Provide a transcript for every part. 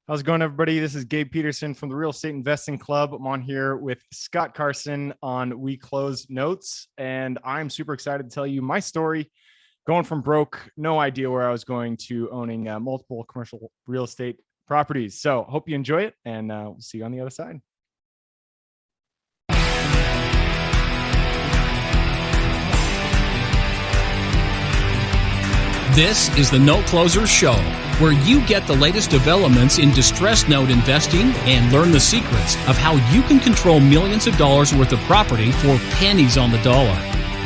How's it going, everybody? This is Gabe Petersen from the Real Estate Investing Club. I'm on here with Scott Carson on We Close Notes, and I'm super excited to tell you my story. Going from broke, no idea where I was going, to owning multiple commercial real estate properties. So hope you enjoy it, and we'll see you on the other side. This is the Note Closer Show, where you get the latest developments in distressed note investing and learn the secrets of how you can control millions of dollars worth of property for pennies on the dollar.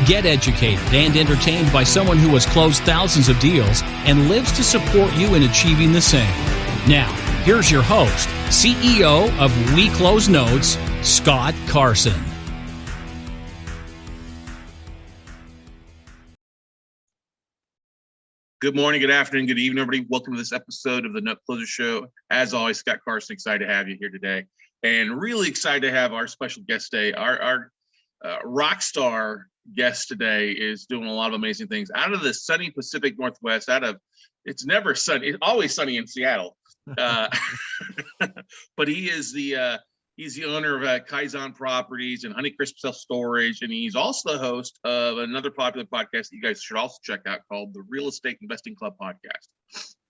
Get educated and entertained by someone who has closed thousands of deals and lives to support you in achieving the same. Now, here's your host, CEO of We Close Notes, Scott Carson. Good morning, good afternoon, good evening, everybody. Welcome to this episode of the Note Closer Show. As always, Scott Carson, excited to have you here today. And really excited to have our special guest today. Our rock star guest today is doing a lot of amazing things out of the sunny Pacific Northwest. It's never sunny, it's always sunny in Seattle. But he is he's the owner of Kaizen Properties and Honeycrisp Self Storage, and he's also the host of another popular podcast that you guys should also check out called the Real Estate Investing Club Podcast.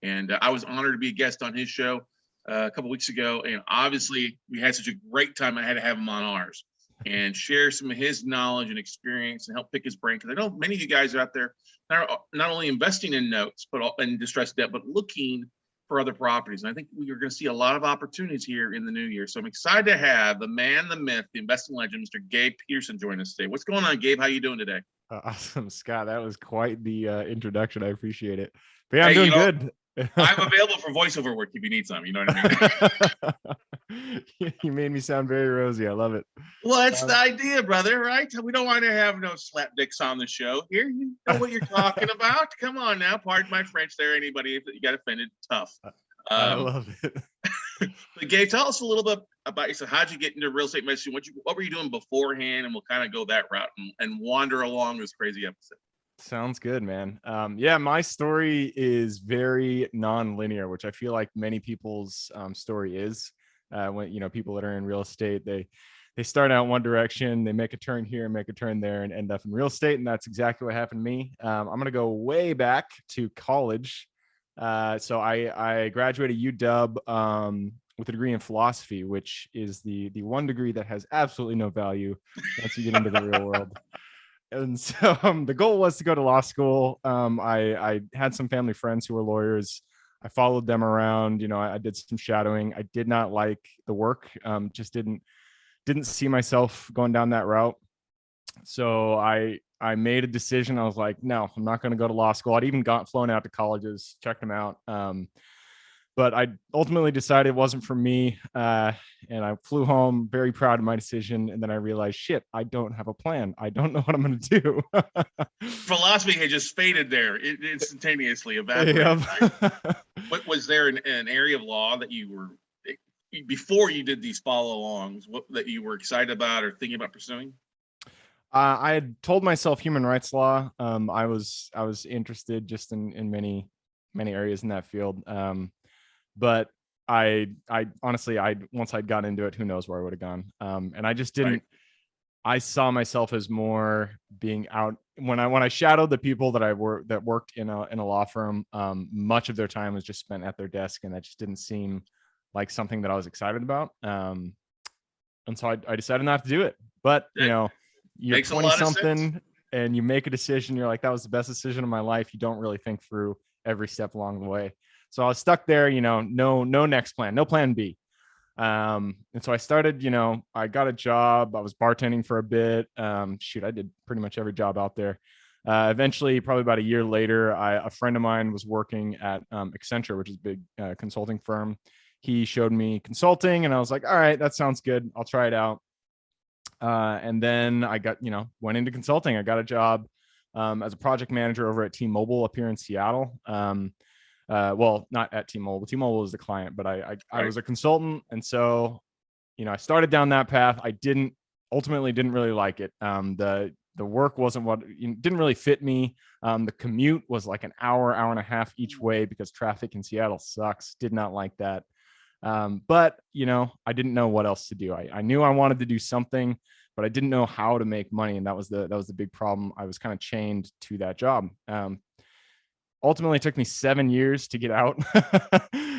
And I was honored to be a guest on his show a couple weeks ago, and obviously we had such a great time. I had to have him on ours and share some of his knowledge and experience and help pick his brain, because I know many of you guys are out there not only investing in notes but in distressed debt, but looking for other properties. And I think we are going to see a lot of opportunities here in the new year. So I'm excited to have the man, the myth, the investing legend, Mr. Gabe Petersen, join us today. What's going on, Gabe? How you doing today? Awesome, Scott. That was quite the introduction. I appreciate it. But yeah, I'm doing good. I'm available for voiceover work if you need some. You know what I mean? You made me sound very rosy. I love it. Well, that's the idea, brother, right? We don't want to have no slap dicks on the show here. You know what you're talking about. Come on now. Pardon my French there. Anybody, if you got offended, tough. I love it. But Gabe, tell us a little bit about yourself. How'd you get into real estate medicine? What were you doing beforehand? And we'll kind of go that route and wander along this crazy episode. Sounds good, man. Yeah, my story is very non-linear, which I feel like many people's story is. When people that are in real estate, they start out one direction, they make a turn here, make a turn there, and end up in real estate. And that's exactly what happened to me. I'm going to go way back to college. So I graduated UW with a degree in philosophy, which is the one degree that has absolutely no value once you get into the real world. And so the goal was to go to law school. I had some family friends who were lawyers. I followed them around. I did some shadowing. I did not like the work. Just didn't see myself going down that route. So I made a decision. I was like, no, I'm not going to go to law school. I'd even got flown out to colleges, checked them out. But I ultimately decided it wasn't for me. And I flew home very proud of my decision. And then I realized, shit, I don't have a plan. I don't know what I'm going to do. Philosophy had just faded there instantaneously, evaporated. Yep. What was there an area of law that you were, before you did these follow-alongs, that you were excited about or thinking about pursuing? I had told myself human rights law. I was interested just in many areas in that field. But I honestly, once I'd got into it, who knows where I would have gone. And I just didn't. Right. I saw myself as more being out when I shadowed the people that worked in a law firm. Much of their time was just spent at their desk, and that just didn't seem like something that I was excited about. And so I decided not to do it. But you're 20-something and you make a decision. You're like, that was the best decision of my life. You don't really think through every step along the way. So I was stuck there, no next plan, no plan B. And so I started, I got a job. I was bartending for a bit. I did pretty much every job out there. Eventually, probably about a year later, a friend of mine was working at Accenture, which is a big consulting firm. He showed me consulting, and I was like, all right, that sounds good. I'll try it out. And then I got, went into consulting. I got a job as a project manager over at T-Mobile up here in Seattle. Well, not at T-Mobile. T-Mobile is the client, but I was a consultant. And so, I started down that path. I ultimately didn't really like it. The work didn't really fit me. The commute was like an hour and a half each way because traffic in Seattle sucks. Did not like that. But I didn't know what else to do. I knew I wanted to do something, but I didn't know how to make money. And that was the big problem. I was kind of chained to that job. Ultimately, it took me 7 years to get out.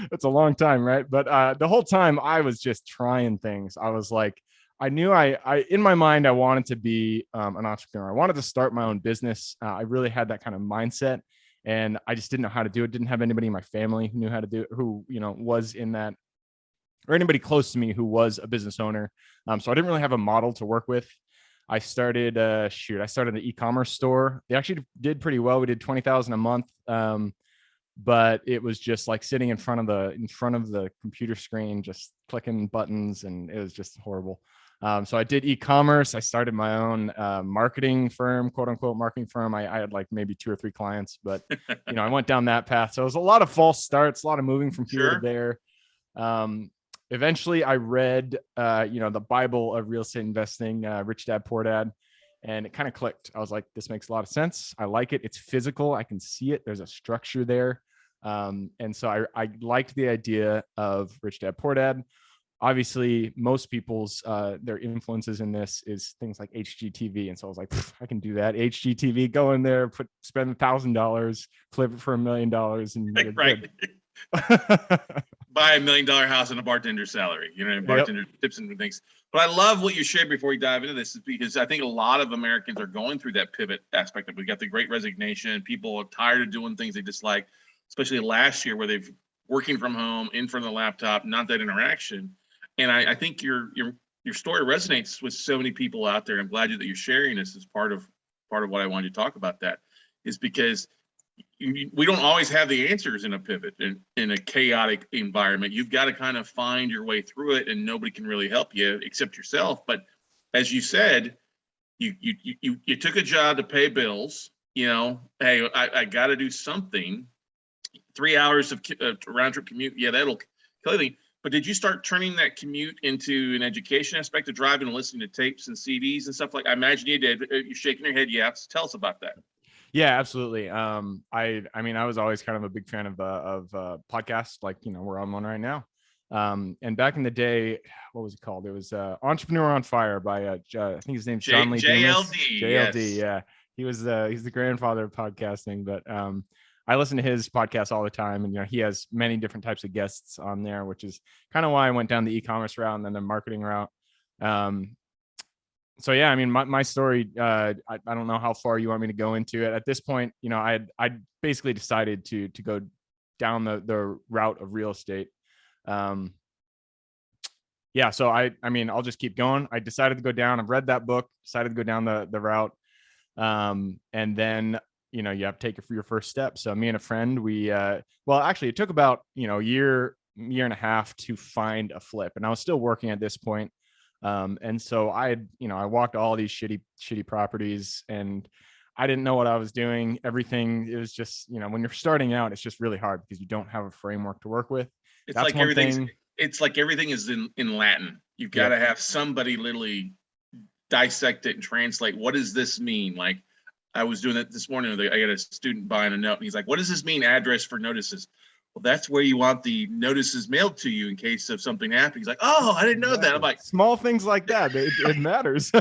That's a long time, right? But the whole time I was just trying things. I was like, I knew I in my mind, I wanted to be an entrepreneur. I wanted to start my own business. I really had that kind of mindset, and I just didn't know how to do it. Didn't have anybody in my family who knew how to do it, who, was in that, or anybody close to me who was a business owner. So I didn't really have a model to work with. I started I started an e-commerce store. They actually did pretty well. We did 20,000 a month. But it was just like sitting in front of the computer screen, just clicking buttons, and it was just horrible. So I did e-commerce. I started my own marketing firm, quote unquote marketing firm. I had like maybe 2 or 3 clients, but I went down that path. So it was a lot of false starts, a lot of moving from here to there. Eventually I read, the Bible of real estate investing, Rich Dad, Poor Dad, and it kind of clicked. I was like, this makes a lot of sense. I like it. It's physical. I can see it. There's a structure there. And so I liked the idea of Rich Dad, Poor Dad. Obviously, most people's their influences in this is things like HGTV. And so I was like, I can do that. HGTV, go in there, spend $1,000, flip it for $1 million, and right. Buy $1 million house on a bartender's salary, bartender tips and things. But I love what you shared before we dive into this, is because I think a lot of Americans are going through that pivot aspect of it. We got the Great Resignation. People are tired of doing things they dislike, especially last year where they've working from home, in front of the laptop, not that interaction. And I think your story resonates with so many people out there. I'm glad that you're sharing this as part of what I wanted to talk about. That is because we don't always have the answers in a pivot, in a chaotic environment. You've got to kind of find your way through it, and nobody can really help you except yourself. But as you said, you took a job to pay bills. Hey, I got to do something. 3 hours of round trip commute, that'll kill you. But did you start turning that commute into an education aspect of driving and listening to tapes and CDs and stuff like? I imagine you did. You're shaking your head. Yeah, tell us about that. Yeah, absolutely. I was always kind of a big fan of podcasts, like, we're on one right now. And back in the day, what was it called? It was Entrepreneur on Fire by I think his name's John Lee Dumas. JLD. Yeah, he's the grandfather of podcasting. But I listen to his podcast all the time, and he has many different types of guests on there, which is kind of why I went down the e-commerce route and then the marketing route. So yeah, I mean, my story, I don't know how far you want me to go into it. At this point, I basically decided to go down the route of real estate. Yeah, so I'll just keep going. I decided to go down. I've read that book, decided to go down the route. And then, you have to take it for your first step. So me and a friend, actually it took about, a year and a half to find a flip. And I was still working at this point. And so I walked all these shitty properties, and I didn't know what I was doing. Everything, it was just, when you're starting out, it's just really hard because you don't have a framework to work with. It's like everything is in Latin. You've got to have somebody literally dissect it and translate. What does this mean? Like, I was doing that this morning. I got a student buying a note, and he's like, what does this mean, address for notices? Well, that's where you want the notices mailed to you in case of something happening. He's like, oh, I didn't know that. I'm like, small things like that. It matters.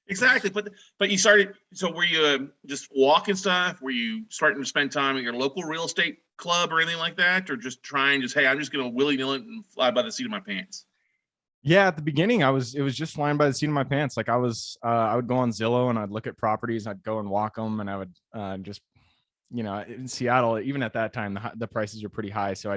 Exactly. But you started, so were you just walking stuff? Were you starting to spend time at your local real estate club or anything like that? Or just hey, I'm just going to willy-nilly and fly by the seat of my pants? Yeah, at the beginning, it was just flying by the seat of my pants. Like I would go on Zillow and I'd look at properties. I'd go and walk them, and I would just, in Seattle, even at that time, the prices are pretty high. So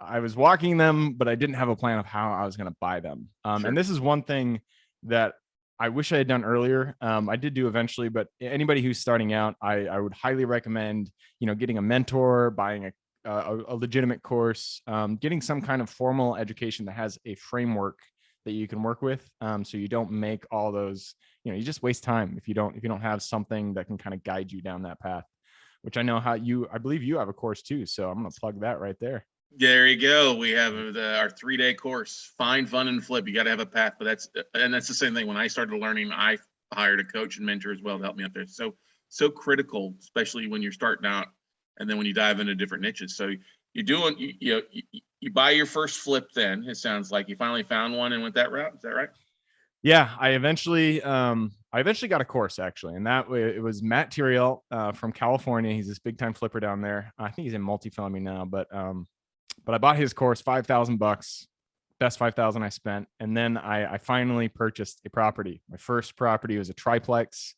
I was walking them, but I didn't have a plan of how I was going to buy them. Sure. And this is one thing that I wish I had done earlier. I did do eventually, but anybody who's starting out, I would highly recommend, getting a mentor, buying a legitimate course, getting some kind of formal education that has a framework that you can work with. So you don't make all those, you just waste time if you don't have something that can kind of guide you down that path, which I know I believe you have a course too. So I'm going to plug that right there. There you go. We have our 3-day course, Find, Fun, and Flip. You got to have a path, but that's the same thing. When I started learning, I hired a coach and mentor as well to help me out there. So critical, especially when you're starting out, and then when you dive into different niches. So You buy your first flip. Then it sounds like you finally found one and went that route. Is that right? Yeah, I eventually got a course actually, and that way it was Matt Tiriel from California. He's this big time flipper down there. I think he's in multifamily now, but I bought his course, $5,000, best 5,000 I spent, and then I finally purchased a property. My first property was a triplex.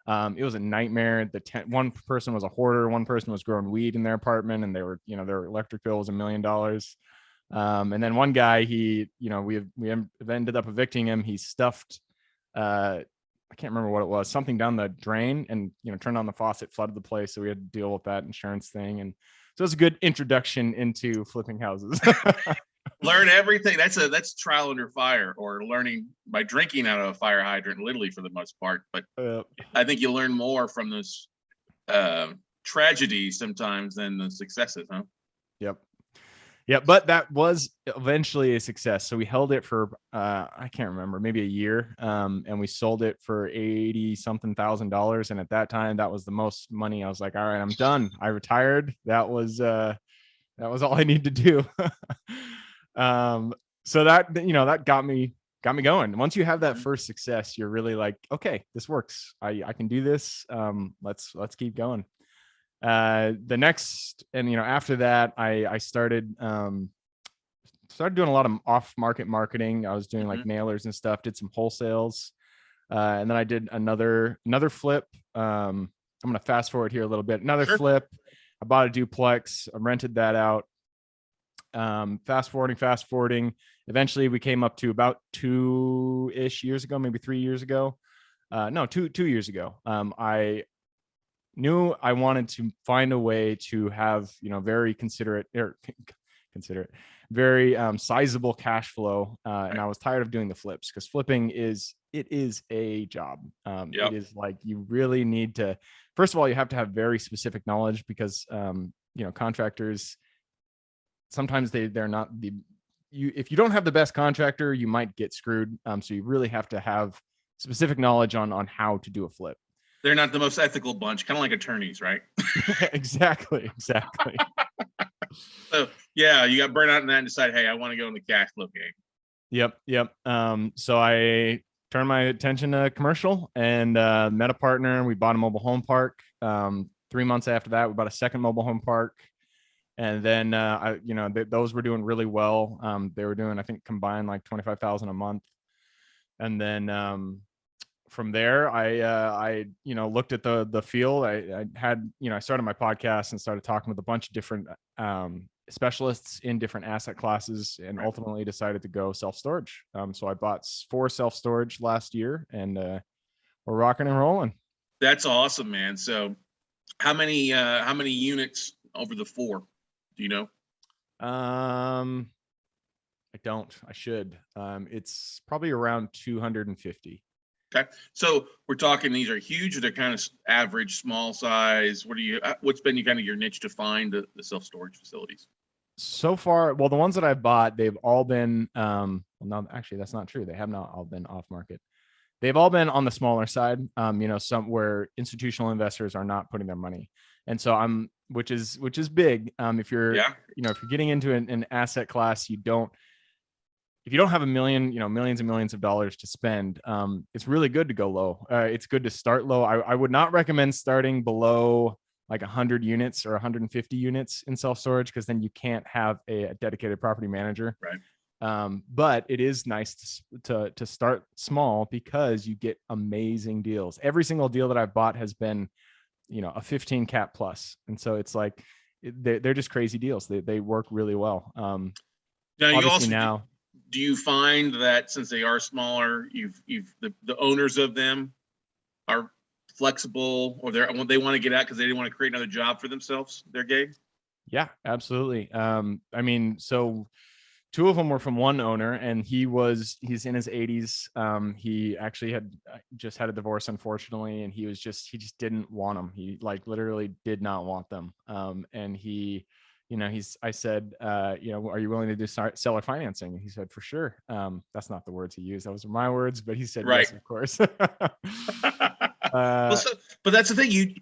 It was a nightmare. One person was a hoarder, one person was growing weed in their apartment, and their electric bill was $1 million. And then one guy, we ended up evicting him. He stuffed, I can't remember what it was, something down the drain, and turned on the faucet, flooded the place. So we had to deal with that insurance thing. And so it was a good introduction into flipping houses. Learn everything. That's trial under fire, or learning by drinking out of a fire hydrant, literally for the most part. But I think you learn more from those tragedies sometimes than the successes, huh? Yep. Yeah, but that was eventually a success. So we held it for I can't remember, maybe a year, and we sold it for $80-something thousand. And at that time, that was the most money. I was like, all right, I'm done. I retired. That was all I need to do. So that got me going. Once you have that first success, you're really like, okay, this works. I can do this. Let's keep going. The next, and after that, I started doing a lot of off-market marketing. I was doing like mailers and stuff, did some wholesales, and then I did another flip. I'm gonna fast forward here a little bit. Another flip. I bought a duplex. I rented that out. Fast forwarding. Eventually, we came up to about 2-ish years ago, maybe 3 years ago. No, 2 years ago. I knew I wanted to find a way to have very very sizable cash flow, and I was tired of doing the flips, because flipping is a job. It is like, you really need to, first of all, you have to have very specific knowledge, because contractors sometimes they're not if you don't have the best contractor, you might get screwed. So you really have to have specific knowledge on how to do a flip. They're not the most ethical bunch, kind of like attorneys, right? Exactly. So yeah, you got burnt out in that and decided, hey, I want to go in the cash flow game. Yep. So I turned my attention to commercial and met a partner. We bought a mobile home park. 3 months after that, we bought a second mobile home park. And then, those were doing really well. They were doing, I think, combined like 25,000 a month. And then, from there, I looked at the field. I had, I started my podcast and started talking with a bunch of different specialists in different asset classes, and ultimately decided to go self-storage. So I bought 4 self-storage last year, and we're rocking and rolling. That's awesome, man. So how many units over the 4? Do you know? I don't. I should. It's probably around 250. Okay, so we're talking, these are huge, or they're kind of average, small size? What's been kind of your niche to find the self-storage facilities? So far, well, the ones that I've bought, they've all been, no, actually, that's not true. They have not all been off market. They've all been on the smaller side, some where institutional investors are not putting their money. And so which is big. If you're getting into an asset class, if you don't have millions and millions of dollars to spend, it's really good to go low. It's good to start low. I would not recommend starting below like 100 units or 150 units in self-storage, because then you can't have a dedicated property manager. Right. But it is nice to start small, because you get amazing deals. Every single deal that I've bought has been, a 15 cap plus. And so it's like, they're just crazy deals. They work really well. Now, do you find that since they are smaller, the owners of them are flexible, or they want to get out because they didn't want to create another job for themselves? They're Gabe? Yeah, absolutely. So 2 of them were from one owner, and he's in his 80s. He actually had just had a divorce, unfortunately, and he just didn't want them. He like literally did not want them. And I said, are you willing to do seller financing? And he said, for sure. That's not the words he used. Those are my words, but he said, right. Yes, of course. But that's the thing. You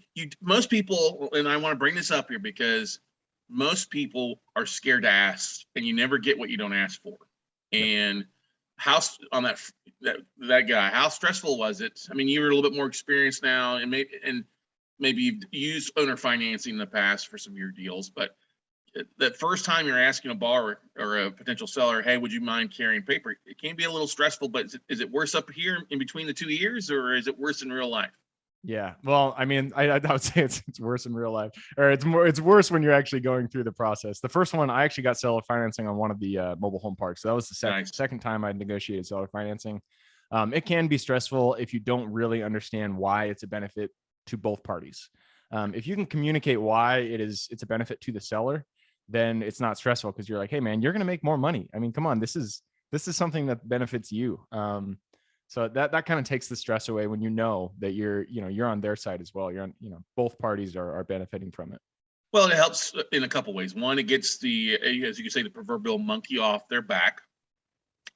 most people, and I want to bring this up here because most people are scared to ask, and you never get what you don't ask for. And how on that guy, how stressful was it? I mean, you were a little bit more experienced now, and maybe you've used owner financing in the past for some of your deals, but that first time you're asking a borrower or a potential seller, hey, would you mind carrying paper? It can be a little stressful, but is it worse up here in between the 2 years, or is it worse in real life? Yeah. Well, I mean, I would say it's worse in real life, or it's worse when you're actually going through the process. The first one, I actually got seller financing on one of the mobile home parks. So that was the second time I negotiated seller financing. It can be stressful if you don't really understand why it's a benefit to both parties. If you can communicate why it's a benefit to the seller, then it's not stressful, because you're like, hey man, you're going to make more money. I mean, come on, this is something that benefits you. So that kind of takes the stress away when you know that you're on their side as well. You're on, both parties are benefiting from it. Well, it helps in a couple ways. One, it gets the, as you can say, the proverbial monkey off their back.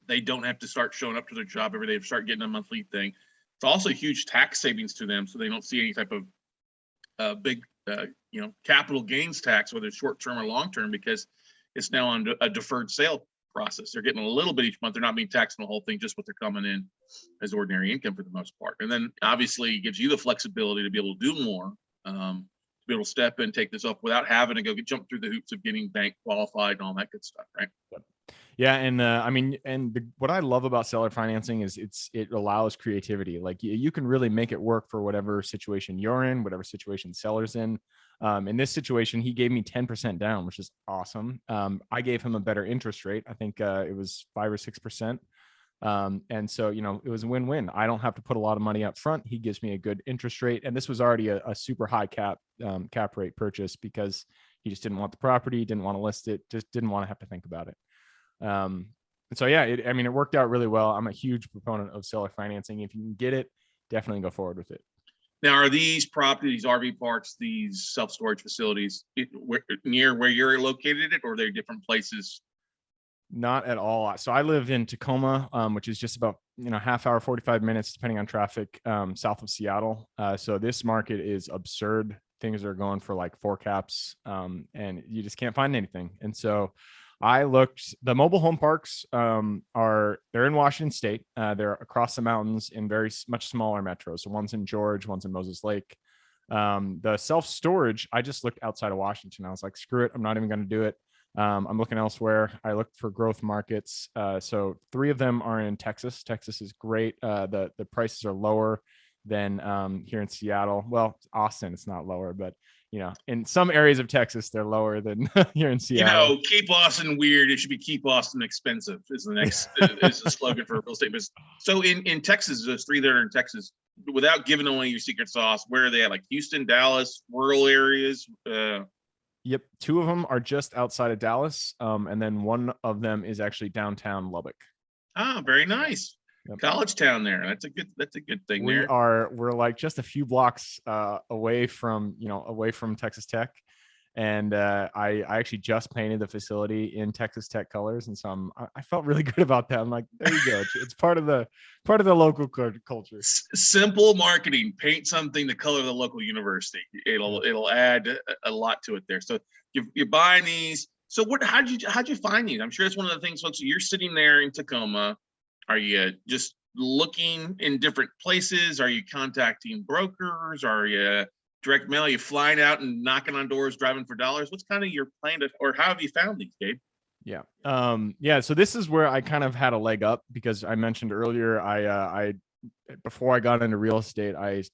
They don't have to start showing up to their job every day to start getting a monthly thing. It's also huge tax savings to them, so they don't see any type of big, capital gains tax, whether it's short term or long term, because it's now on a deferred sale process. They're getting a little bit each month. They're not being taxed on the whole thing, just what they're coming in as ordinary income for the most part. And then obviously it gives you the flexibility to be able to do more, to be able to step in, take this up without having to jump through the hoops of getting bank qualified and all that good stuff, right? Yeah, and I mean, what I love about seller financing is it allows creativity. Like you can really make it work for whatever situation you're in, whatever situation the seller's in. In this situation, he gave me 10% down, which is awesome. I gave him a better interest rate. I think it was 5 or 6%. And so, it was a win-win. I don't have to put a lot of money up front. He gives me a good interest rate. And this was already a super high cap rate purchase, because he just didn't want the property, didn't want to list it, just didn't want to have to think about it. And so, yeah, it worked out really well. I'm a huge proponent of seller financing. If you can get it, definitely go forward with it. Now, are these properties, RV parks, these self-storage facilities near where you're located, or are they different places? Not at all. So I live in Tacoma, which is just about half hour, 45 minutes, depending on traffic, south of Seattle. So this market is absurd. Things are going for like 4 caps, and you just can't find anything. And so I looked. The mobile home parks they're in Washington State. They're across the mountains in very much smaller metros. So one's in George, one's in Moses Lake. The self-storage, I just looked outside of Washington. I was like, screw it, I'm not even going to do it. I'm looking elsewhere. I looked for growth markets. So 3 of them are in Texas. Texas is great. The prices are lower than here in Seattle. Well, Austin, it's not lower, but in some areas of Texas, they're lower than here in Seattle. Keep Austin weird. It should be keep Austin expensive is the next is the slogan for real estate business. So in Texas, those 3 that are in Texas, without giving away your secret sauce, where are they at? Like Houston, Dallas, rural areas? Yep. 2 of them are just outside of Dallas. And then one of them is actually downtown Lubbock. Ah, very nice. Yep. College town there. That's a good thing. We're like just a few blocks away from Texas Tech. And I actually just painted the facility in Texas Tech colors, and so I felt really good about that. I'm like, there you go. It's part of the local culture. Simple marketing. Paint something the color of the local university. It'll add a lot to it there. So you're buying these. So how'd you find these? I'm sure it's one of the things. Once you're sitting there in Tacoma, are you just looking in different places? Are you contacting brokers? Are you direct mail? Are you flying out and knocking on doors, driving for dollars? What's kind of your plan or how have you found these, Gabe? Yeah. So this is where I kind of had a leg up, because I mentioned earlier, I before I got into real estate, I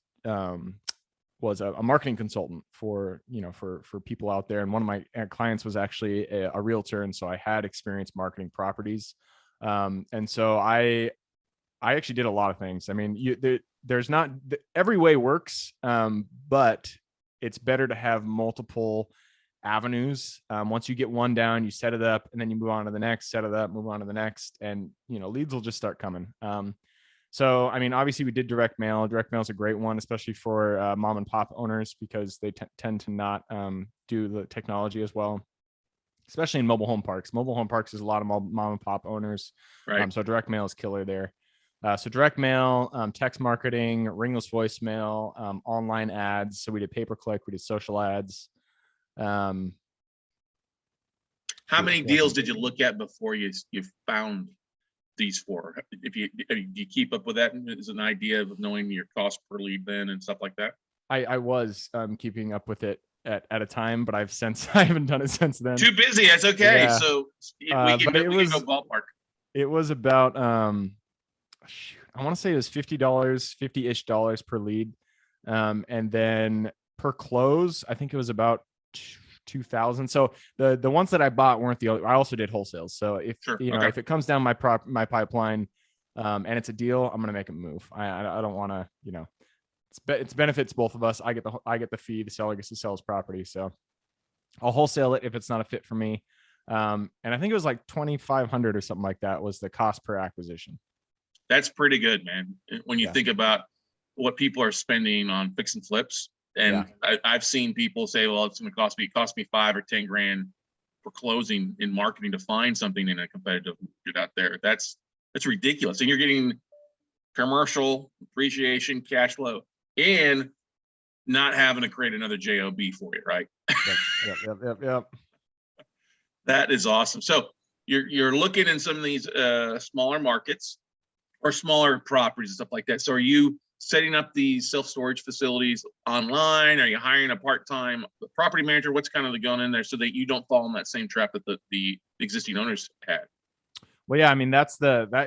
was a marketing consultant for people out there. And one of my clients was actually a realtor. And so I had experience marketing properties. And so I actually did a lot of things. I mean, there's not every way works, but it's better to have multiple avenues. Once you get one down, you set it up, and then you move on to the next, set it up, move on to the next, and leads will just start coming. So I mean, obviously we did direct mail. Direct mail is a great one, especially for mom and pop owners, because they tend to not do the technology as well, especially in mobile home parks. Mobile home parks is a lot of mom and pop owners. Right. So direct mail is killer there. So direct mail, text marketing, ringless voicemail, online ads. So we did pay-per-click, we did social ads. How many deals did you look at before you found these four? Do you keep up with that as an idea of knowing your cost per lead then and stuff like that? I was keeping up with it at a time, but I haven't done it since then. Too busy. That's okay. Yeah. So we can go ballpark. It was about I want to say it was $50-ish per lead. And then per close, I think it was about 2,000. So the ones that I bought weren't the only. I also did wholesales. So if if it comes down my pipeline, and it's a deal, I'm gonna make it move. I don't want to, it's benefits both of us. I get the fee. The seller gets to sell his property. So I'll wholesale it if it's not a fit for me. And I think it was like 2,500 or something like that was the cost per acquisition. That's pretty good, man. When you think about what people are spending on fix and flips. And I've seen people say, well, it's going to cost me $5 or 10 grand for closing in marketing to find something in a competitive market out there. That's ridiculous. And you're getting commercial appreciation, cash flow, and not having to create another job for you, right? Yep. That is awesome. So you're looking in some of these smaller markets or smaller properties and stuff like that. So are you setting up these self-storage facilities online? Are you hiring a part-time property manager? What's kind of going in there so that you don't fall in that same trap that the existing owners had? Well, yeah, I mean, that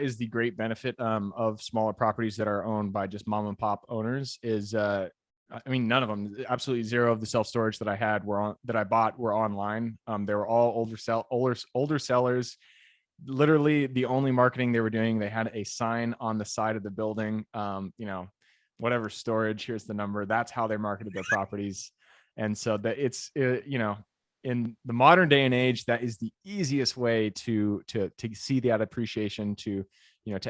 is the great benefit of smaller properties that are owned by just mom and pop owners is, I mean, none of them, absolutely zero of the self-storage that I bought were online. They were all older sellers. Literally the only marketing they were doing, they had a sign on the side of the building, whatever storage, here's the number. That's how they marketed their properties. And so that it's, in the modern day and age, that is the easiest way to see that appreciation, to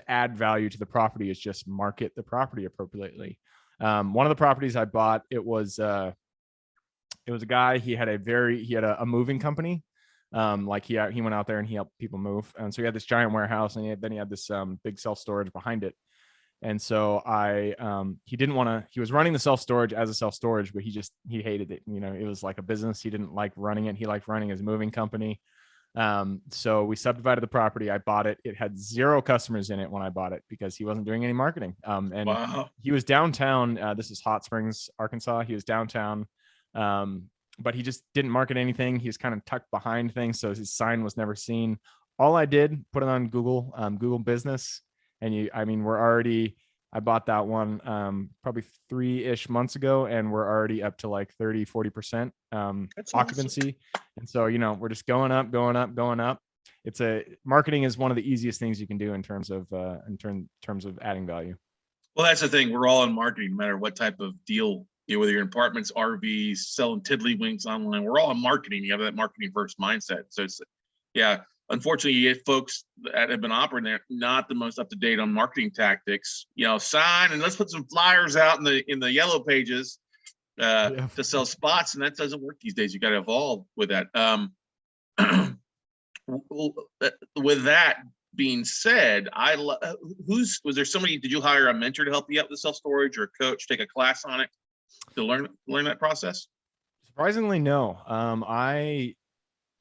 add value to the property, is just market the property appropriately. One of the properties I bought, it was a guy, he had a moving company. Like he went out there and he helped people move. And so he had this giant warehouse, and then he had this big self-storage behind it. And so he was running the self-storage as a self-storage, but he hated it. It was like a business. He didn't like running it. He liked running his moving company. So we subdivided the property. I bought it. It had 0 customers in it when I bought it because he wasn't doing any marketing. And wow. He was downtown. This is Hot Springs, Arkansas. He was downtown. But he just didn't market anything. He was kind of tucked behind things, so his sign was never seen. All I did, put it on Google Business, and I bought that one probably 3-ish months ago, and we're already up to like 30-40% occupancy. Awesome. And so we're just going up. Marketing is one of the easiest things you can do in terms of adding value. Well, that's the thing. We're all in marketing, no matter what type of deal. Whether you're in apartments, RVs, selling tiddlywinks online, we're all in marketing. You have that marketing first mindset. So it's, unfortunately, you get folks that have been operating there not the most up to date on marketing tactics. Sign and let's put some flyers out in the yellow pages to sell spots, and that doesn't work these days. You got to evolve with that. With that being said, was there somebody? Did you hire a mentor to help you out with self-storage, or a coach, take a class on it to learn that process? Surprisingly, no.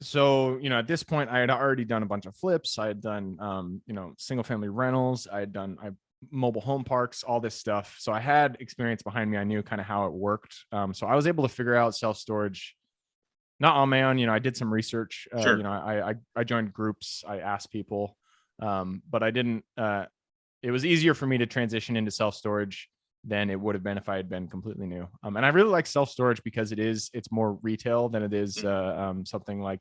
At this point, I had already done a bunch of flips. I had done, single family rentals. I mobile home parks, all this stuff. So I had experience behind me. I knew kind of how it worked. So I was able to figure out self-storage, not on my own. I did some research. Sure. I joined groups. I asked people, but I didn't. It was easier for me to transition into self-storage than it would have been if I had been completely new. And I really like self-storage because it's more retail than it is something like,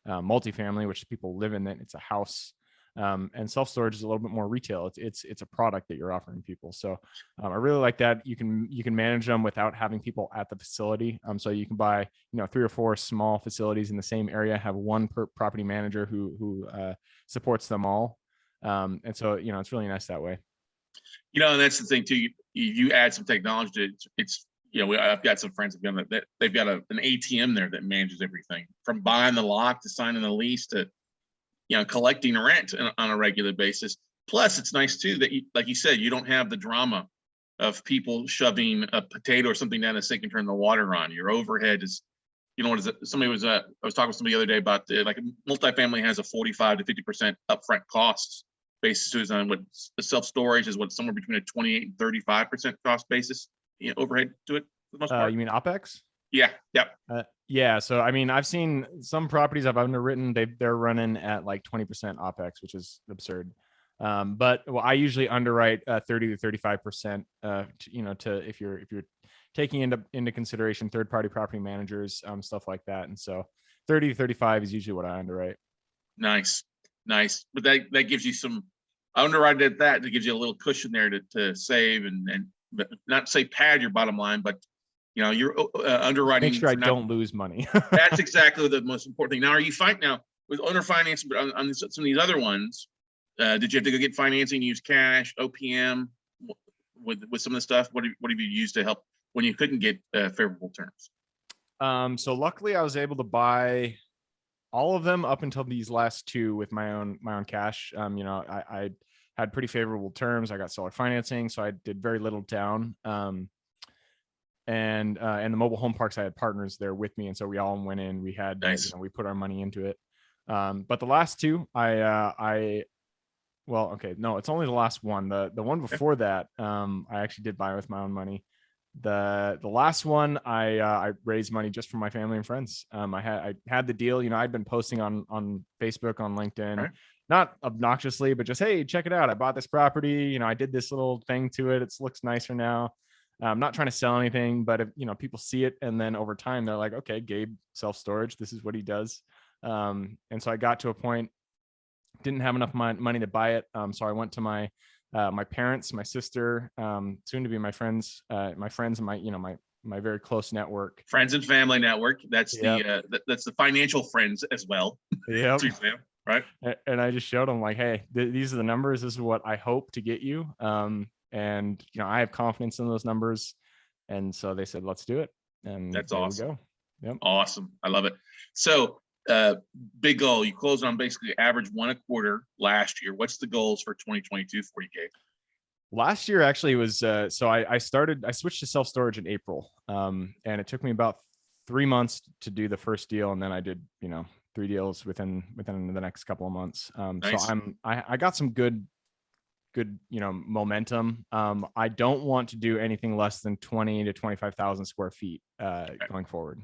multifamily, which people live in. It's a house. And self-storage is a little bit more retail. It's a product that you're offering people. So I really like that. You can manage them without having people at the facility. So you can buy, 3 or 4 small facilities in the same area, have one per property manager who supports them all. And so, it's really nice that way. And that's the thing too. You add some technology to it. It's I've got some friends that they've got an ATM there that manages everything from buying the lock to signing the lease to collecting rent on a regular basis. Plus, it's nice too that like you said, you don't have the drama of people shoving a potato or something down the sink and turn the water on. Your overhead is you know, what is it? Somebody was, I was talking with somebody the other day about like a multifamily has a 45 to 50% upfront costs basis on what the self-storage is, what somewhere between a 28 and 35% cost basis, you know, overhead to it for the most part. You mean OpEx? Yeah. Yep. Yeah. So, I mean, I've seen some properties I've underwritten, they're running at like 20% OpEx, which is absurd. But I usually underwrite 30 to 35%, you know, if you're taking into consideration third-party property managers, stuff like that. And so 30 to 35 is usually what I underwrite. Nice. But that gives you some underwrite at that. It gives you a little cushion there to save and not say pad your bottom line, but you know, you're underwriting. Make sure I don't lose money. That's exactly the most important thing. Now, are you fine now with owner financing on some of these other ones? Did you have to go get financing, use cash, OPM with some of the stuff? What have you used to help when you couldn't get favorable terms? So luckily I was able to buy all of them up until these last two with my own cash. You know, I had pretty favorable terms. I got seller financing, so I did very little down. And the mobile home parks, I had partners there with me, and so we all went in. We had nice. You know, we put our money into it. But the last two, well, okay, no, it's only the last one. The one before that, I actually did buy with my own money. The last one, I raised money just for my family and friends. I had the deal. You know, I'd been posting on Facebook, on LinkedIn, right. Not obnoxiously, but just, hey, check it out. I bought this property. You know, I did this little thing to it. It looks nicer now. I'm not trying to sell anything, but if, you know, people see it and then over time they're like, okay, Gabe, self-storage, this is what he does. And so I got to a point, didn't have enough money to buy it. So I went to my parents, my sister, soon to be my friends, and my very close network. Friends and family network. That's that's the financial friends as well. Yeah. Right. And I just showed them like, hey, these are the numbers. This is what I hope to get you. And you know, I have confidence in those numbers. And so they said, let's do it. And that's awesome. We go. Yep. Awesome. I love it. So big goal. You closed on basically average 1 a quarter last year. What's the goals for 2022 for you, Gabe? Last year actually was, so I switched to self-storage in April. And it took me about 3 months to do the first deal. And then I did, you know, 3 deals within the next couple of months. Nice. So I got some good, you know, momentum. I don't want to do anything less than 20 to 25,000 square feet going forward.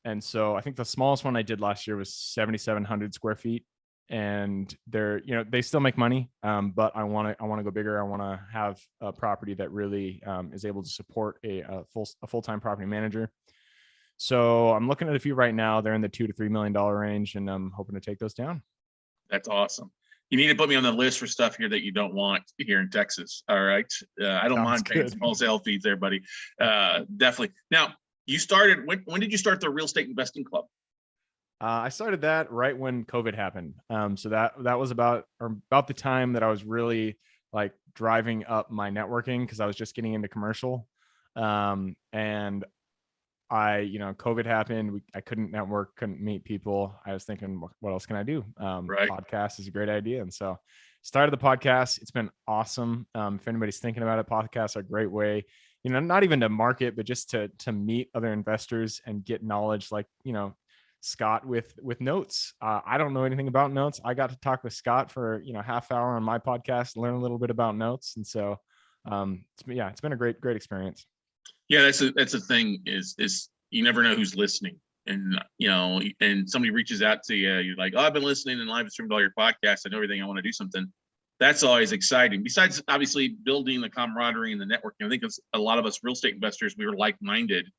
And so I think the smallest one I did last year was 7,700 square feet, and they're, you know, they still make money. But I want to go bigger. I want to have a property that really is able to support a full-time property manager. So I'm looking at a few right now. They're in the $2 to $3 million range, and I'm hoping to take those down. That's awesome. You need to put me on the list for stuff here that you don't want here in Texas. All right. I don't mind paying some wholesale fees there, buddy. Definitely. Now, you started, when did you start the real estate investing club? I started that right when COVID happened. So that was about the time that I was really like driving up my networking, because I was just getting into commercial. And COVID happened. I couldn't network, couldn't meet people. I was thinking, what else can I do? Right. Podcast is a great idea. And so started the podcast. It's been awesome. If anybody's thinking about it, podcasts are a great way, you know, not even to market, but just to meet other investors and get knowledge, like, you know, Scott with notes. I don't know anything about notes. I got to talk with Scott for, you know, half hour on my podcast, learn a little bit about notes. And so, it's been a great experience. Yeah, that's the thing is you never know who's listening, and you know, and somebody reaches out to you, you're like, oh, I've been listening and live streamed all your podcasts. I know everything. I want to do something. That's always exciting. Besides, obviously, building the camaraderie and the networking. I think it's a lot of us real estate investors, we were like-minded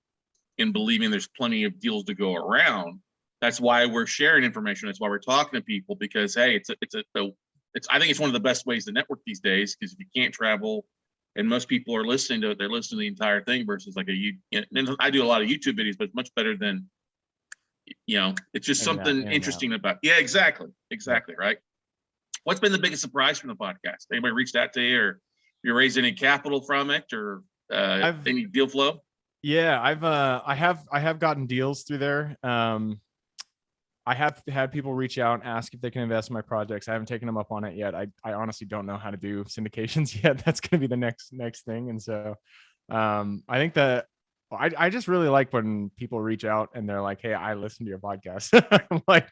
in believing there's plenty of deals to go around. That's why we're sharing information. That's why we're talking to people, because hey, I think it's one of the best ways to network these days, because if you can't travel, and most people are listening to it, they're listening to the entire thing versus like I do a lot of YouTube videos, but it's much better than, you know, it's just something interesting about. Yeah, exactly. Right. What's been the biggest surprise from the podcast? Anybody reached out to you, or you raised any capital from it, or any deal flow? Yeah, I have gotten deals through there. I have had people reach out and ask if they can invest in my projects. I haven't taken them up on it yet. I honestly don't know how to do syndications yet. That's going to be the next thing. And so I think that I just really like when people reach out and they're like, "Hey, I listened to your podcast." I'm like,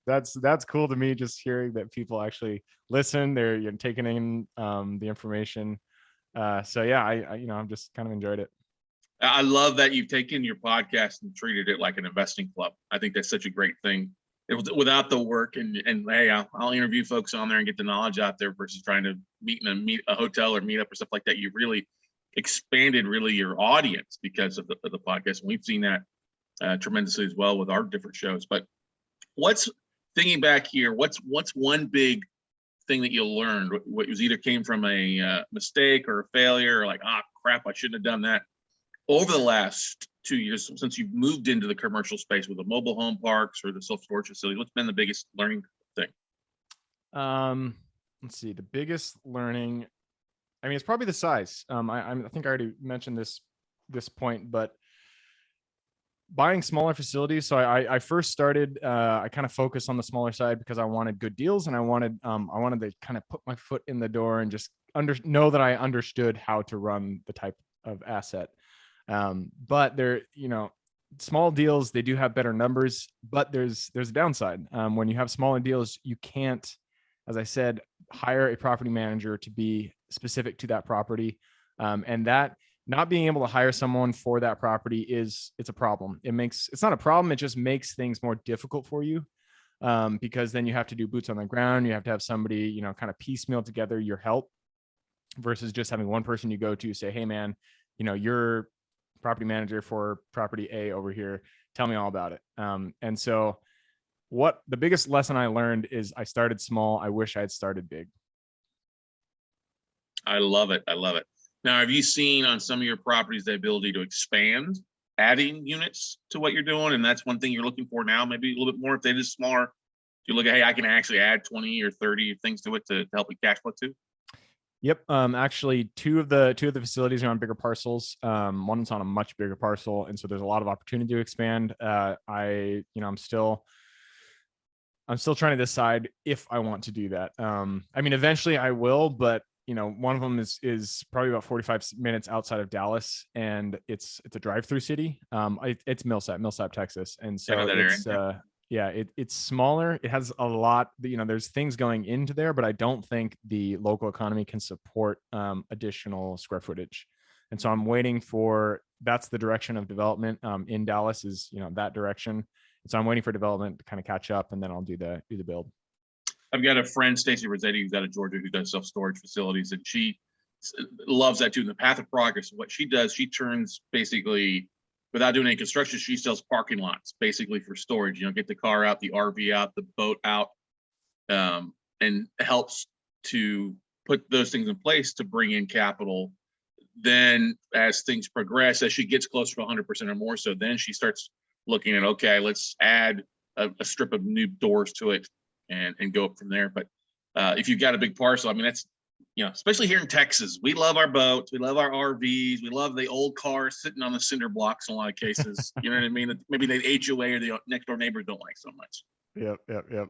that's cool to me. Just hearing that people actually listen, they're taking in the information. So yeah, I'm just kind of enjoyed it. I love that you've taken your podcast and treated it like an investing club. I think that's such a great thing. It was without the work and hey, I'll interview folks on there and get the knowledge out there versus trying to meet in a hotel or meet up or stuff like that. You really expanded really your audience because of the podcast. And we've seen that tremendously as well with our different shows. But what's thinking back here, what's one big thing that you learned? What was either came from a mistake or a failure, or like, crap, I shouldn't have done that, over the last 2 years since you've moved into the commercial space with the mobile home parks or the self-storage facility? What's been the biggest learning thing? Let's see. The biggest learning, I mean, it's probably the size. I think I already mentioned this point, but buying smaller facilities. So I first started, I kind of focused on the smaller side because I wanted good deals, and I wanted to kind of put my foot in the door and just know that I understood how to run the type of asset. But they're, small deals, they do have better numbers, but there's a downside. When you have smaller deals, you can't, as I said, hire a property manager to be specific to that property. And that not being able to hire someone for that property it's a problem. It's not a problem. It just makes things more difficult for you. Because then you have to do boots on the ground. You have to have somebody, kind of piecemeal together your help versus just having one person you go to say, hey man, you're property manager for property A over here. Tell me all about it. And so what the biggest lesson I learned is I started small. I wish I had started big. I love it. Now, have you seen on some of your properties the ability to expand, adding units to what you're doing? And that's one thing you're looking for now, maybe a little bit more. If they just smaller, you look at, hey, I can actually add 20 or 30 things to it to help with cash flow too. Yep. Actually, two of the facilities are on bigger parcels. One's on a much bigger parcel, and so there's a lot of opportunity to expand. I'm still trying to decide if I want to do that. I mean, eventually I will, but one of them is probably about 45 minutes outside of Dallas, and it's a drive-through city. It's Millsap, Texas, and so it's it's smaller. It has a lot, there's things going into there, but I don't think the local economy can support additional square footage. And so I'm waiting that's the direction of development in Dallas is, that direction. And so I'm waiting for development to kind of catch up, and then I'll do the build. I've got a friend, Stacy Rossetti, who's out of Georgia, who does self-storage facilities, and she loves that too. In the path of progress, what she does, she turns basically, without doing any construction, she sells parking lots basically for storage. Get the car out, the RV out, the boat out, and helps to put those things in place to bring in capital. Then as things progress, as she gets closer to 100% or more, so then she starts looking at, okay, let's add a strip of new doors to it and go up from there. But if you've got a big parcel, I mean, that's, especially here in Texas, we love our boats, we love our RVs, we love the old cars sitting on the cinder blocks in a lot of cases. You know what I mean? Maybe the HOA or the next door neighbors don't like so much. Yep.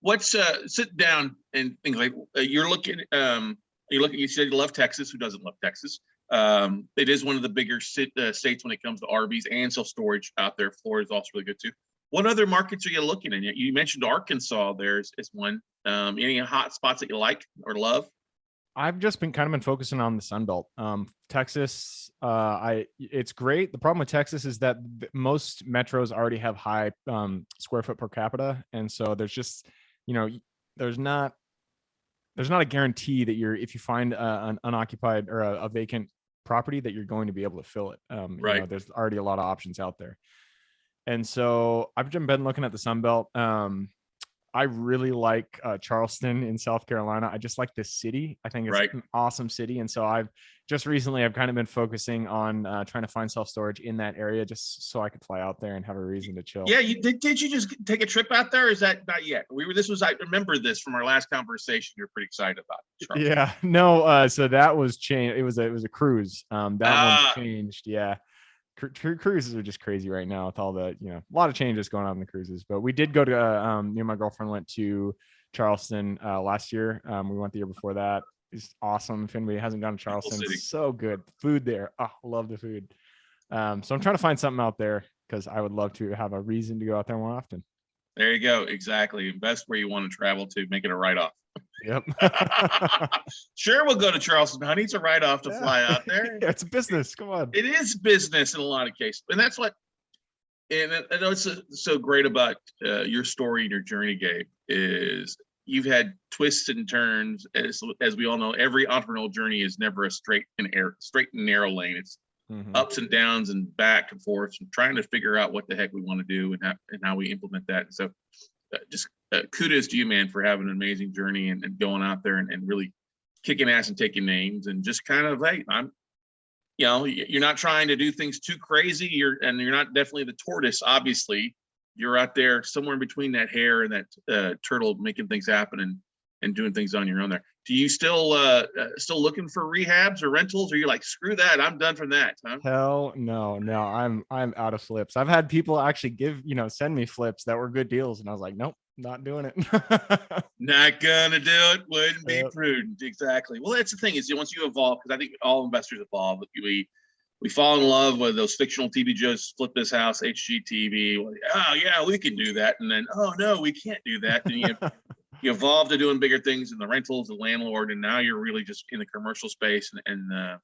What's sit down and things like you said you love Texas. Who doesn't love Texas? It is one of the bigger states when it comes to RVs and self-storage out there. Florida is also really good too. What other markets are you looking at? You mentioned Arkansas. There's one. Any hot spots that you like or love? I've just been focusing on the Sun Belt. Texas, it's great. The problem with Texas is that most metros already have high square foot per capita, and so there's just, there's not a guarantee that if you find an unoccupied or a vacant property that you're going to be able to fill it. Right. There's already a lot of options out there. And so I've been looking at the Sun Belt. I really like Charleston in South Carolina. I just like this city. I think it's an awesome city. And so I've kind of been focusing on trying to find self-storage in that area just so I could fly out there and have a reason to chill. Yeah. Did you just take a trip out there? Or is that not yet? I remember this from our last conversation. You're pretty excited about it, Charleston. Yeah, no. So that was changed. It was a cruise. That one changed. Yeah. Cruises are just crazy right now with all the, a lot of changes going on in the cruises. But we did go to, me and my girlfriend went to Charleston last year. We went the year before that. It's awesome. If anybody hasn't gone to Charleston, it's so good. Food there. Oh, love the food. So I'm trying to find something out there because I would love to have a reason to go out there more often. There you go. Exactly. Invest where you want to travel to, make it a write-off. Yep. Sure, we'll go to Charleston, honey. It's a write-off to fly out there. Yeah, it's a business. Come on. It is business in a lot of cases. And that's what, and I know it's so great about your story and your journey, Gabe, is you've had twists and turns. As we all know, every entrepreneurial journey is never a straight and narrow lane. It's ups and downs and back and forth and trying to figure out what the heck we want to do and how we implement that. And so just kudos to you, man, for having an amazing journey and going out there and really kicking ass and taking names and just kind of, hey, you're not trying to do things too crazy. You're not definitely the tortoise, obviously. You're out there somewhere in between that hare and that turtle, making things happen and doing things on your own there. Do you still looking for rehabs or rentals, or you're like, screw that, I'm done from that, huh? Hell no. I'm out of flips. I've had people actually send me flips that were good deals, and I was like, nope, not doing it. Not gonna do it. Wouldn't be prudent. Exactly. Well, that's the thing is once you evolve, because I think all investors evolve. We fall in love with those fictional TV shows. Flip This House, HGTV. Oh yeah, we can do that, and then oh no, we can't do that. And you evolve to doing bigger things in the rentals, the landlord, and now you're really just in the commercial space and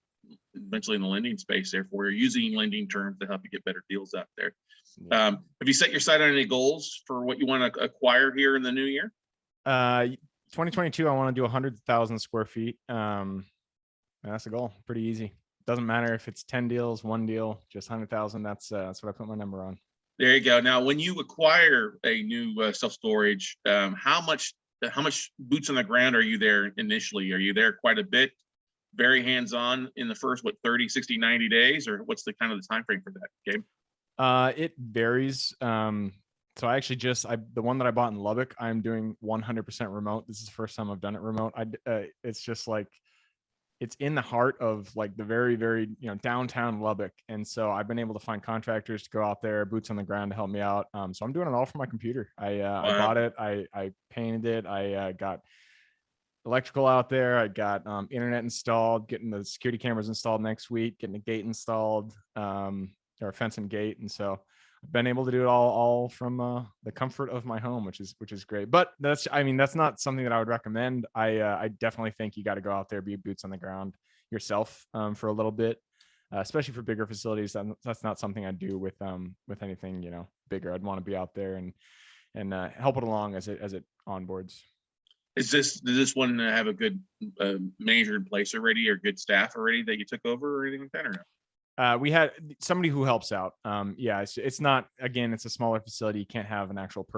eventually in the lending space. Therefore, you're using lending terms to help you get better deals out there. Have you set your sight on any goals for what you want to acquire here in the new year? 2022, I want to do 100,000 square feet. That's the goal. Pretty easy. Doesn't matter if it's 10 deals, one deal, just 100,000. That's what I put my number on. There you go. Now, when you acquire a new self-storage, how much boots on the ground are you there initially? Are you there quite a bit, very hands-on in the first, 30, 60, 90 days, or what's the kind of the time frame for that, Gabe? It varies. So I actually the one that I bought in Lubbock, I'm doing 100% remote. This is the first time I've done it remote. It's just like, it's in the heart of like the very, very, downtown Lubbock. And so I've been able to find contractors to go out there, boots on the ground to help me out. So I'm doing it all from my computer. I bought it. I painted it. I got electrical out there. I got internet installed, getting the security cameras installed next week, getting a gate installed, or a fence and gate. And so I've been able to do it all from the comfort of my home, which is great. But that's not something that I would recommend. I definitely think you got to go out there, be boots on the ground yourself for a little bit, especially for bigger facilities. That's not something I do with anything bigger. I'd want to be out there and help it along as it onboards. Does this one have a good manager in place already, or good staff already that you took over, or anything like that, or no? We had somebody who helps out. It's not, again, it's a smaller facility. You can't have an actual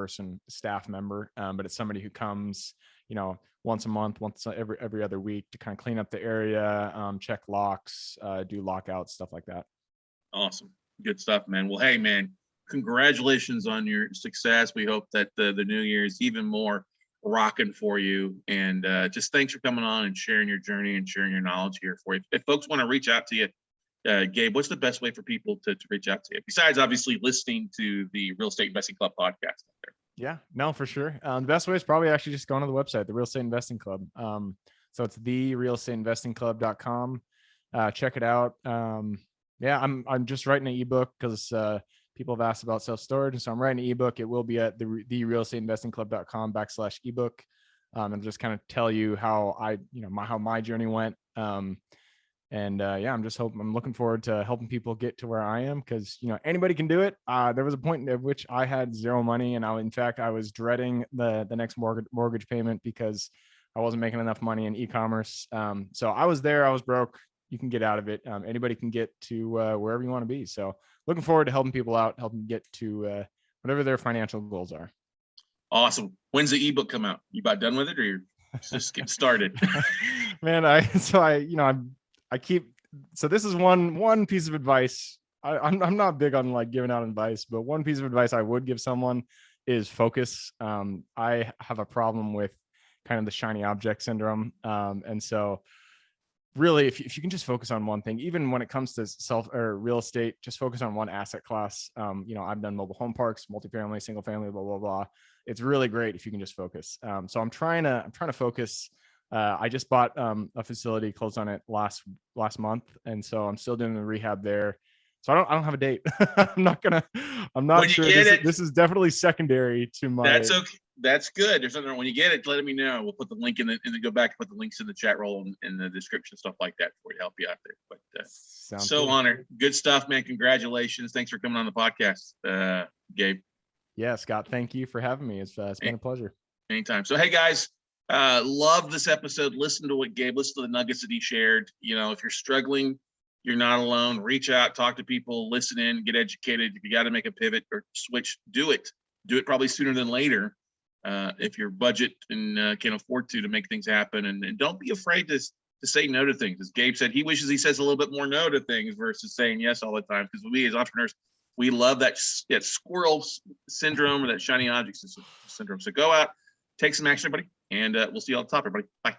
staff member, but it's somebody who comes, once a month, once every other week to kind of clean up the area, check locks, do lockouts, stuff like that. Awesome. Good stuff, man. Well, hey, man, congratulations on your success. We hope that the new year is even more rocking for you. And just thanks for coming on and sharing your journey and sharing your knowledge here for you. If folks want to reach out to you, Gabe, what's the best way for people to reach out to you, besides obviously listening to the Real Estate Investing Club podcast out there? Yeah, no, for sure. The best way is probably actually just going to the website, the Real Estate Investing Club. So it's therealestateinvestingclub.com. Check it out. I'm just writing an ebook because people have asked about self-storage, and so I'm writing an ebook. It will be at the realestateinvestingclub.com/ebook. And just kind of tell you how how my journey went. I'm looking forward to helping people get to where I am, because anybody can do it. There was a point at which I had zero money, and I was dreading the next mortgage payment because I wasn't making enough money in e-commerce. So I was there. I was broke. You can get out of it. Anybody can get to wherever you want to be. So looking forward to helping people out, helping get to whatever their financial goals are. Awesome. When's the ebook come out? You about done with it, or you're just getting started? Man, this is one piece of advice. I'm not big on like giving out advice, but one piece of advice I would give someone is focus. I have a problem with kind of the shiny object syndrome. And so really, if you can just focus on one thing, even when it comes to real estate, just focus on one asset class. I've done mobile home parks, multifamily, single family, blah, blah, blah. It's really great if you can just focus. So I'm trying to focus. I just bought a facility, closed on it last month. And so I'm still doing the rehab there. So I don't have a date. I'm not When you sure. get it, This is definitely secondary to my. that's okay. That's good. There's nothing wrong. When you get it, let me know. We'll put the link in the, and then go back and put the links in the chat roll and in the description, stuff like that for you, help you out there. But Sounds so good. honored. Good stuff, man. Congratulations. Thanks for coming on the podcast, Gabe. Yeah, Scott, thank you for having me. It's been a pleasure. Anytime. So, hey guys, love this episode. Listen to what Gabe, listen to the nuggets that he shared. You know, if you're struggling, you're not alone. Reach out, talk to people, listen in, get educated. If you got to make a pivot or switch, do it. Do it probably sooner than later. If your budget and can afford to make things happen, and don't be afraid to say no to things. As Gabe said, he wishes he says a little bit more no to things versus saying yes all the time. Because we as entrepreneurs, we love that squirrel syndrome or that shiny object syndrome. So go out, take some action, everybody, and we'll see you all at the top, everybody. Bye.